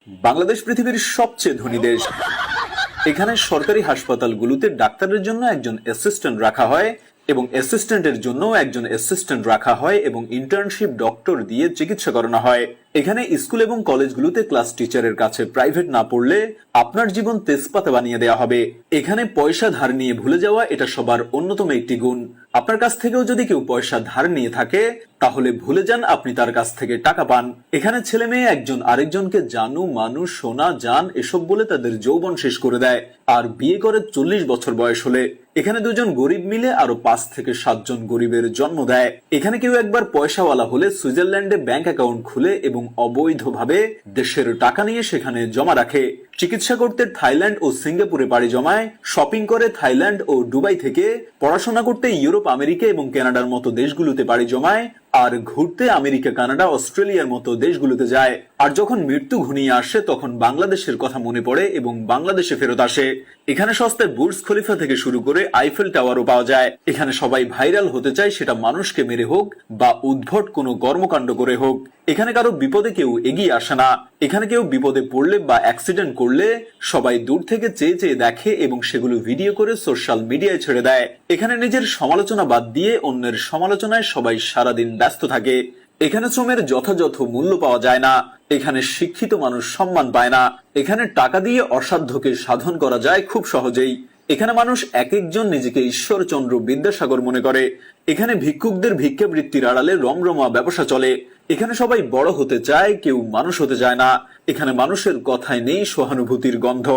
বাংলাদেশ পৃথিবীর সবচেয়ে ধনী দেশ। এখানে সরকারি হাসপাতালগুলোতে ডাক্তারের জন্য একজন অ্যাসিস্ট্যান্ট রাখা হয় এবং অ্যাসিস্ট্যান্টের জন্য একজন অ্যাসিস্ট্যান্ট রাখা হয় এবং ইন্টার্নশিপ ডক্টর দিয়ে চিকিৎসা করানো হয়। এখানে স্কুল এবং কলেজগুলোতে ক্লাস টিচারের কাছে প্রাইভেট না পড়লে আপনার জীবন তেজপাতা বানিয়ে দেওয়া হবে। এখানে পয়সা ধার নিয়ে ভুলে যাওয়া এটা সবার অন্যতম একটি গুণ। আপনার কাছ থেকেও যদি কেউ পয়সা ধার নিয়ে থাকে তাহলে ভুলে যান আপনি তার কাছ থেকে টাকা পান। এখানে ছেলে মেয়ে একজন আরেকজনকে জানু মানু সোনা জান এসব বলে তাদের যৌবন শেষ করে দেয় আর বিয়ে করে 40 বছর বয়স হলে। এখানে দুজন গরিব মিলে আরো 5 থেকে 7 জন গরিবের জন্ম দেয়। এখানে কেউ একবার পয়সাওয়ালা হলে সুইজারল্যান্ডে ব্যাংক অ্যাকাউন্ট খুলে এবং অবৈধভাবে দেশের টাকা নিয়ে সেখানে জমা রাখে। চিকিৎসা করতে থাইল্যান্ড ও সিঙ্গাপুরে পাড়ি জমায়, শপিং করে থাইল্যান্ড ও দুবাই থেকে, পড়াশোনা করতে ইউরোপ আমেরিকা এবং কানাডার মতো দেশগুলোতে পাড়ি জমায়, আর ঘুরতে আমেরিকা কানাডা অস্ট্রেলিয়ার মতো দেশগুলোতে যায়। আর যখন মৃত্যু ঘনিয়ে আসে তখন বাংলাদেশের কথা মনে পড়ে এবং বাংলাদেশে ফেরত আসে। এখানে সস্তায় বুর্জ খলিফা থেকে শুরু করে আইফেল টাওয়ারও পাওয়া যায়। এখানে সবাই ভাইরাল হতে চায়, সেটা মানুষকে মেরে হোক বা উদ্ভট কোনো কর্মকাণ্ড করে হোক। এখানে কারো বিপদে কেউ এগিয়ে আসে না। এখানে কেউ বিপদে পড়লে বা অ্যাক্সিডেন্ট করলে সবাই দূর থেকে চেয়ে চেয়ে দেখে এবং সেগুলো ভিডিও করে সোশ্যাল মিডিয়ায় ছেড়ে দেয়। এখানে নিজের সমালোচনা বাদ দিয়ে অন্যের সমালোচনায় সবাই সারাদিন ব্যস্ত থাকে। এখানে শ্রমের যথাযথ মূল্য পাওয়া যায় না। এখানে শিক্ষিত মানুষ সম্মান পায় না। এখানে টাকা দিয়ে অসাধ্যকে সাধন করা যায় খুব সহজেই। এখানে মানুষ এক একজন নিজেকে ঈশ্বরচন্দ্র বিদ্যাসাগর মনে করে। এখানে ভিক্ষুকদের ভিক্ষাবৃত্তির আড়ালে রমরমা ব্যবসা চলে। এখানে সবাই বড় হতে চায়, কেউ মানুষ হতে চায় না। এখানে মানুষের কথায় নেই সহানুভূতির গন্ধ।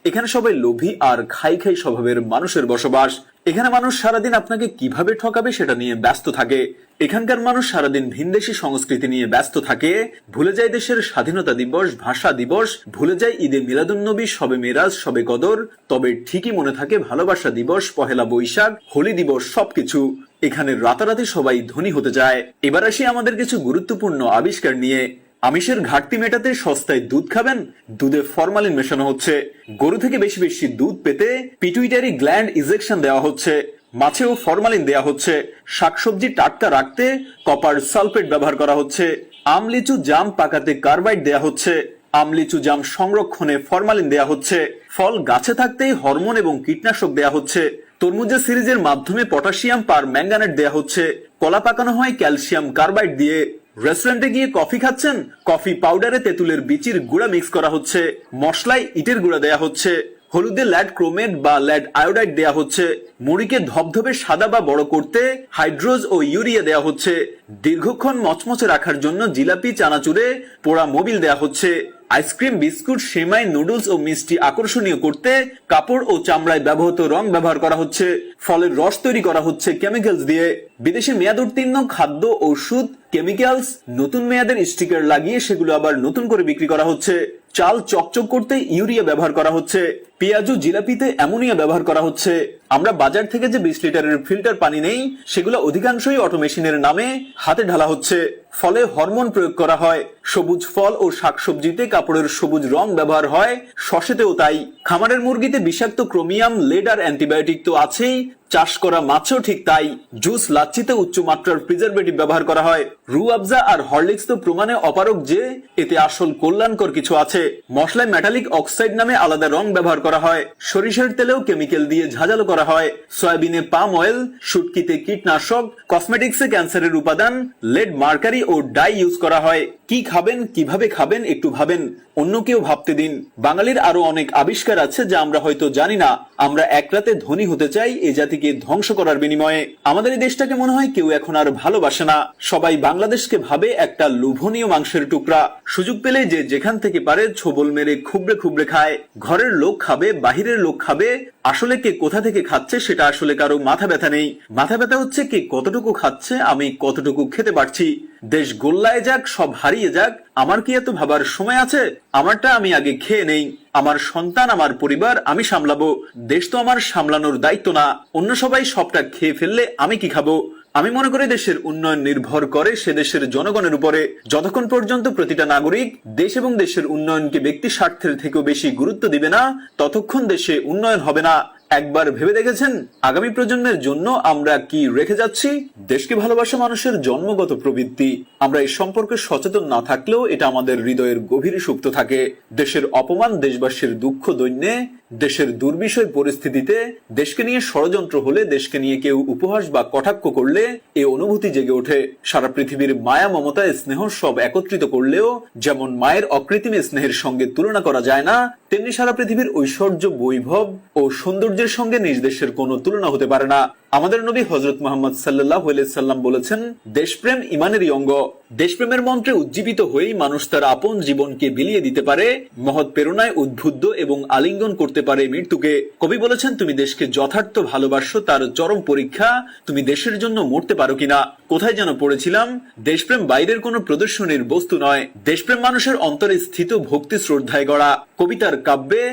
এখানে সবাই লোভী আর খাই খাই স্বভাবের মানুষের বসবাস। এখানে মানুষ সারাদিন আপনাকে কিভাবে ঠকাবে সেটা নিয়ে ব্যস্ত থাকে। এখানকার মানুষ সারাদিন ভিনদেশী সংস্কৃতি নিয়ে ব্যস্ত থাকে, ভুলে যায় দেশের স্বাধীনতা দিবস, ভাষা দিবস, ভুলে যায় ঈদে মিলাদুন্নবী, শবে মেরাজ, শবে কদর, তবে ঠিকই মনে থাকে ভালোবাসা দিবস, পহেলা বৈশাখ, হোলি দিবস, সবকিছু। এখানে রাতারাতি সবাই ধনী হতে চায়। এবার আসি আমাদের কিছু গুরুত্বপূর্ণ আবিষ্কার নিয়ে। আমিষের ঘাটতি মেটাতে সস্তায় দুধ খাবেন, দুধে ফরমালিন মেশানো হচ্ছে। গরু থেকে বেশি বেশি দুধ পেতে পিটুইটারি গ্ল্যান্ড ইনজেকশন দেওয়া হচ্ছে। মাছেও ফরমালিন দেওয়া হচ্ছে। শাকসবজি টাটকা রাখতে কপার সালফেট ব্যবহার করা হচ্ছে। আম লিচু জাম পাকাতে কার্বাইড দেওয়া হচ্ছে। আম লিচু জাম সংরক্ষণে ফরমালিন দেওয়া হচ্ছে। ফল গাছে থাকতেই হরমোন এবং কীটনাশক দেওয়া হচ্ছে। তরমুজের সিরিজের মাধ্যমে পটাশিয়াম পার ম্যাঙ্গানেট দেওয়া হচ্ছে। কলা পাকানো হয় ক্যালসিয়াম কার্বাইড দিয়ে। রেস্টুরেন্টে গিয়ে কফি খাচ্ছেন, কফি পাউডারে তেঁতুলের বিচির গুঁড়া মিক্স করা হচ্ছে। মশলায় ইটের গুঁড়া দেয়া হচ্ছে। হলুদে ল্যাড ক্রোমেট বা ল্যাড আয়োডাইড দেয়া হচ্ছে। মুড়িকে ধবধবে সাদা বা বড় করতে হাইড্রোজ ও ইউরিয়া দেয়া হচ্ছে। দীর্ঘক্ষণ মচমচে রাখার জন্য জিলাপি চানাচুরে পোড়া মোবিল দেয়া হচ্ছে। আইসক্রিম, বিস্কুট, সেমাই, নুডলস ও মিষ্টি আকর্ষণীয় করতে কাপড় ও চামড়ায় ব্যবহৃত রং ব্যবহার করা হচ্ছে। ফলের রস তৈরি করা হচ্ছে কেমিক্যালস দিয়ে। বিদেশে মেয়াদ উত্তীর্ণ খাদ্য, ওষুধ, কেমিক্যালস নতুন মেয়াদের স্টিকার লাগিয়ে সেগুলো আবার নতুন করে বিক্রি করা হচ্ছে। চাল চকচক করতে ইউরিয়া ব্যবহার করা হচ্ছে। পেঁয়াজ ও জিলাপিতে অ্যামোনিয়া ব্যবহার করা হচ্ছে। আমরা বাজার থেকে যে 20 লিটারের ফিল্টার পানি নেই সেগুলো অধিকাংশই অটোমেশিনের নামে হাতে ঢালা হচ্ছে। ফলে হরমোন প্রয়োগ করা হয়। সবুজ ফল ও শাকসবজিতে কাপড়ের সবুজ রং ব্যবহার হয়, শসেতেও তাই। খামারের মুরগিতে বিষাক্ত ক্রোমিয়াম, লেড আর অ্যান্টিবায়োটিক তো আছেই, চাষ করা মাছও ঠিক তাই। জুস, লাচ্ছিতে উচ্চ মাত্রার প্রিজারভেটিভ ব্যবহার করা হয়। রু আফজা আর হরলিক্স তো প্রমাণে অপারক যে এতে আসল কল্যাণকর কিছু আছে। মশলায় মেটালিক অক্সাইড নামে আলাদা রং ব্যবহার করা হয়। সরিষার তেলেও কেমিক্যাল দিয়ে ঝাঁঝালো করা হয়। সয়াবিনে পাম অয়েল, শুটকিতে কীটনাশক, কসমেটিক্সে ক্যান্সারের উপাদান, লেড, মার্কারি ও ডাই ইউজ করা হয়। কি খাবেন, কিভাবে খাবেন একটু ভাবেন, অন্য কেউ ভাবতে দিন। বাঙালির আরো অনেক আবিষ্কার আছে যা আমরা হয়তো জানি না। আমরা এক রাতে ধনী হতে চাই এ জাতিকে ধ্বংস করার বিনিময়ে। আমাদের এই দেশটাকে মনে হয় কেউ এখন আর ভালোবাসে না। সবাই বাংলাদেশকে ভাবে একটা লোভনীয় মাংসের টুকরা। সুযোগ পেলে যে যেখান থেকে পারে ছোবল মেরে খুবড়ে খুবড়ে খায়। ঘরের লোক খাবে, বাহিরের লোক খাবে, আসলে কে কোথা থেকে খাচ্ছে সেটা আসলে কারো মাথা ব্যথা নেই। মাথা ব্যথা হচ্ছে কে কতটুকু খাচ্ছে, আমি কতটুকু খেতে পারছি। দেশ গোল্লায় যাক, সব হারিয়ে যাক, আমার কি এত ভাবার সময় আছে? আমারটা আমি আগে খেয়ে নেই। আমার সন্তান, আমার পরিবার আমি সামলাবো। দেশ তো আমার সামলানোর দায়িত্ব না। অন্য সবাই সবটা খেয়ে ফেললে আমি কি খাবো? আমি মনে করি দেশের উন্নয়ন নির্ভর করে সে দেশের জনগণের উপরে। যতক্ষণ পর্যন্ত প্রতিটা নাগরিক দেশ এবং দেশের উন্নয়নকে ব্যক্তি স্বার্থের থেকেও বেশি গুরুত্ব দিবে না, ততক্ষণ দেশে উন্নয়ন হবে না। একবার ভেবে দেখেছেন আগামী প্রজন্মের জন্য আমরা কি রেখে যাচ্ছি? দেশকে ভালোবাসা মানুষের জন্মগত প্রবৃত্তি। আমরা এই সম্পর্কে সচেতন না থাকলেও এটা আমাদের হৃদয়ের গভীরে সুপ্ত থাকে। দেশের অপমান, দেশবাসীর দুঃখ দৈন্যে, দেশের দুর্বিষয় পরিস্থিতিতে, দেশকে নিয়ে ষড়যন্ত্র হলে, দেশকে নিয়ে কেউ উপহাস বা কটাক্ষ করলে এই অনুভূতি জেগে ওঠে। সারা পৃথিবীর মায়া, মমতা, স্নেহ সব একত্রিত করলেও যেমন মায়ের অকৃত্রিম স্নেহের সঙ্গে তুলনা করা যায় না, তেমনি সারা পৃথিবীর ঐশ্বর্য, বৈভব ও সৌন্দর্যের সঙ্গে নিজ দেশের কোনো তুলনা হতে পারে না। আমাদের নবী হযরত মুহাম্মদ সাল্লাল্লাহু আলাইহি সাল্লাম বলেছেন, দেশপ্রেম ঈমানেরই অঙ্গ। দেশপ্রেমের মন্ত্রে উজ্জীবিত হয়েই মানুষ তার আপন জীবনকে বিলিয়ে দিতে পারে, মহৎ প্রেরণায় উদ্বুদ্ধ এবং আলিঙ্গন করতে পারে মৃত্যুকে। কবি বলেছেন, তুমি দেশকে যথার্থ ভালোবাসো, তার চরম পরীক্ষা তুমি দেশের জন্য মরতে পারো কিনা। কোথায় যেন পড়েছিলাম, দেশপ্রেম বাইরের কোনো প্রদর্শনীর বস্তু নয়, দেশপ্রেম মানুষের অন্তরে স্থিত ভক্তি শ্রদ্ধায় গড়া। কবিতার কাব্যে,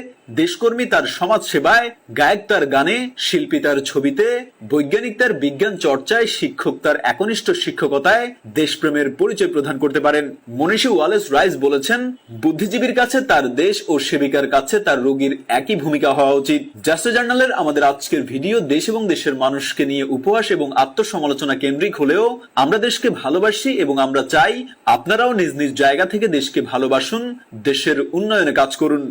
দেশকর্মী তার সমাজ সেবায়, গায়ক তার গানে, শিল্পী তার ছবিতে, বৈজ্ঞানিক তার বিজ্ঞান চর্চায়, শিক্ষক তার একনিষ্ঠ শিক্ষকতায় দেশপ্রেমের পরিচয় প্রদান করতে পারেন। মনীষী ওয়ালেস রাইস বলেছেন, বুদ্ধিজীবীর কাছে তার দেশ ও সেবিকার কাছে তার রোগীর একই ভূমিকা হওয়া উচিত। জাস্ট জার্নালের আমাদের আজকের ভিডিও দেশ এবং দেশের মানুষকে নিয়ে উপহাস এবং আত্মসমালোচনা কেন্দ্রিক হলেও আমরা দেশকে ভালোবাসি এবং আমরা চাই আপনারাও নিজ নিজ জায়গা থেকে দেশকে ভালোবাসুন, দেশের উন্নয়নে কাজ করুন।